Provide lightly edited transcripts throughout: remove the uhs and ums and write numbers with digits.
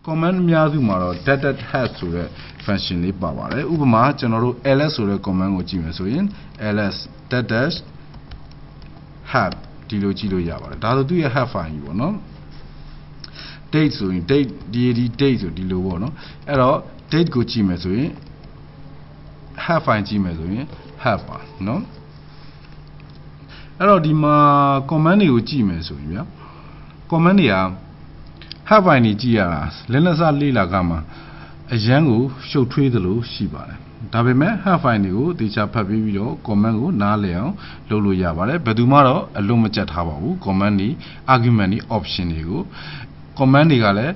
command အများစုမှာတော့ data has ဆိုတဲ့ function လေးပါပါတယ်ဥပမာကျွန်တော်တို့ ls ဆိုတဲ့ command ကိုကြည့်မယ်ဆိုရင် ls dash have ဒီလိုကြည့်လို့ရပါတယ်ဒါဆိုသူရဲ့ have file ကြီးပေါ့နော် date ဆိုရင် date date ဆိုဒီလိုပေါ့နော်အဲ့တော့ date ကိုကြည့်မယ်ဆိုရင် have file ကြည့်မယ်ဆိုရင် have ပါနော်အဲ့တော့ဒီမှာ command တွေကိုကြည့်မယ်ဆိုရင်ဗျာ command တွေက have file ကြီးကြည့်ရတာလက်လက်စလေးလာကမှအရန်ကိုရှုပ်ထွေးသလိုရှိပါတယ်ဒါပေမဲ့ have file တွေကိုတေချာဖတ်ပြီးတော့ command ကိုနားလည်အောင်လုပ်လို့ရပါတယ်ဘယ်သူမှတော့အလုံးမကျက်ထားပါဘူး command တွေ argument တွေ option တွေကို command တွေကလည်း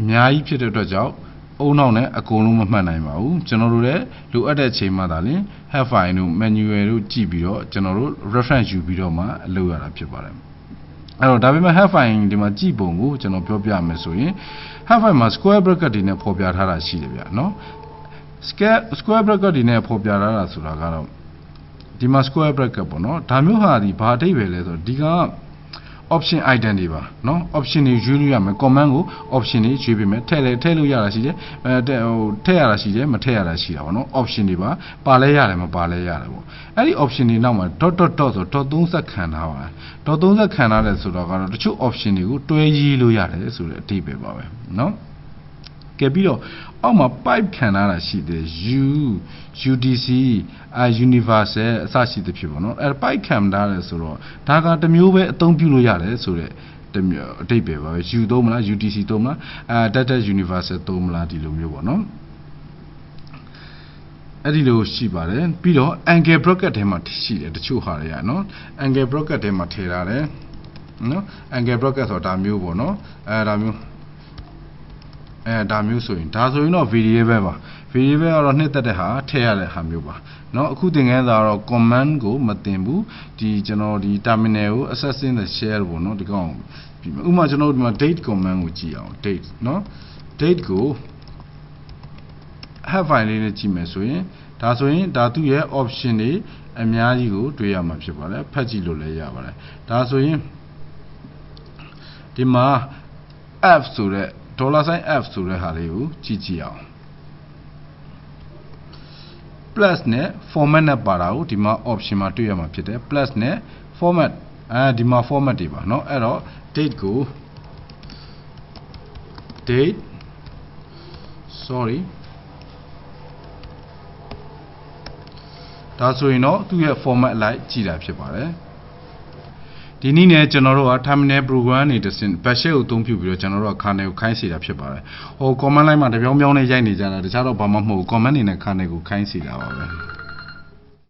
အများကြီးဖြစ်တဲ့အတွက်ကြောင့်အုံနောက်နဲ့အကုန်လုံးမမှတ်နိုင်ပါဘူးကျွန်တော်တို့လည်းလိုအပ်တဲ့အချိန်မှသာလျှင် have file တို့ manual တို့ကြည့်ပြီးတော့ကျွန်တော်တို့ reference ယူပြီးတော့မှအလုပ်ရတာဖြစ်ပါတယ်အဲ့တော့ဒါပေမဲ့ have file ဒီမှာကြည့်ပုံကိုကျွန်တော်ပြောပြမယ်ဆိုရင် have file မှာ square bracket တွေနဲ့ဖော်ပြထားတာရှိတယ်ဗျာနော် square bracket တွေနဲ့ဖော်ပြထားတာဆိုတာကတော့ဒီမှာ square bracket ပေါ့နော်ဒါမျိုးဟာဒီဘာအဓိပ္ပာယ်လဲဆိုတော့ဒီက option item တွေပါเนาะ option တွေရွေးလို့ရမယ် command ကို option တွေရွေးပေးမယ်ထည့်လို့ရတာရှိတယ်ထည့်ရတာရှိတယ်မထည့်ရတာရှိတာပေါ့เนาะ option တွေပါလဲရတယ်မပါလဲရတယ်ပေါ့အဲ့ဒီ option တွေနောက်မှာ dot ဆို dot 30ခံထားပါတယ် dot 30ခံထားတယ်ဆိုတော့ကတော့တချို့ option တွေကိုတွဲရေးလို့ရတယ်ဆိုတဲ့အဓိပ္ပာယ်ပါပဲเนาะကဲပြီးတော့အောက်မှာ pipe ခံထားတာရှိတယ် UDC universal အစရှိသဖြင့်ပေါ့နော်အဲ pipe ခံထားတယ်ဆိုတော့ဒါကတစ်မျိုးပဲအသုံးပြုလို့ရတယ်ဆိုတဲ့အဓိပ္ပာယ်ပါပဲ U သုံးမလား UDC သုံးမလားdata universal သုံးမလားဒီလိုမျိုးပေါ့နော်အဲ့ဒီလိုရှိပါတယ်ပြီးတော့ angle bracket ထဲမှာရှိတယ်တချို့ဟာတွေရနော် angle bracket ထဲမှာထည့်ထားတယ်နော် angle bracket ဆိုတာဒါမျိုးပေါ့နော်ဒါမျိုးဒါမျိုးဆိုရင်တော့ variable ပါ variable ကတော့နှစ်သက်တဲ့ဟာထည့်ရတဲ့ဟာမျိုးပါเนาะအခုသင်ခန်းစာတော့ command ကိုမသင်ဘူးဒီကျွန်တော်ဒီ terminal ကို accessing the shell ပေါ့เนาะဒီကောင်ပြီးဥပမာကျွန်တော်ဒီမှာ date command ကိုကြည့်အောင် date เนาะ date ကို have file လေးနဲ့ကြည့်မယ်ဆိုရင်ဒါဆိုရင်ဒါသူ့ရဲ့ option တွေအများကြီးကိုတွေ့ရမှာဖြစ်ပါတယ်ဖတ်ကြည့်လို့လည်းရပါတယ်ဒါဆိုရင်ဒီမှာ f ဆိုတဲ့$sign f ဆိုတဲ့ဟာလေးကိုကြည့်အောင် plus နဲ့ format နဲ့ပါတာကိုဒီမှာ option မှာတွေ့ရမှာဖြစ်တယ် plus နဲ့ format ဒီမှာ format တွေပါเนาะအဲ့တော့ date ကို date sorry ဒါဆိုရင်တော့သူ့ရဲ့ format အလိုက်ကြည့်တာဖြစ်ပါတယ်ဒီနည်းနဲ့ကျွန်တော်တို့က terminal program တွေတစ်စင် bash ကိုအသုံးပြုပြီးတော့ကျွန်တော်တို့က kernel ကိုခိုင်းစေတာဖြစ်ပါတယ်ဟို command line မှာတပြောင်းပြောင်းနဲ့ရိုက်နေကြတာတခြားတော့ဘာမှမဟုတ်ဘူး command တွေနဲ့ kernel ကိုခိုင်းစေတာပါပဲ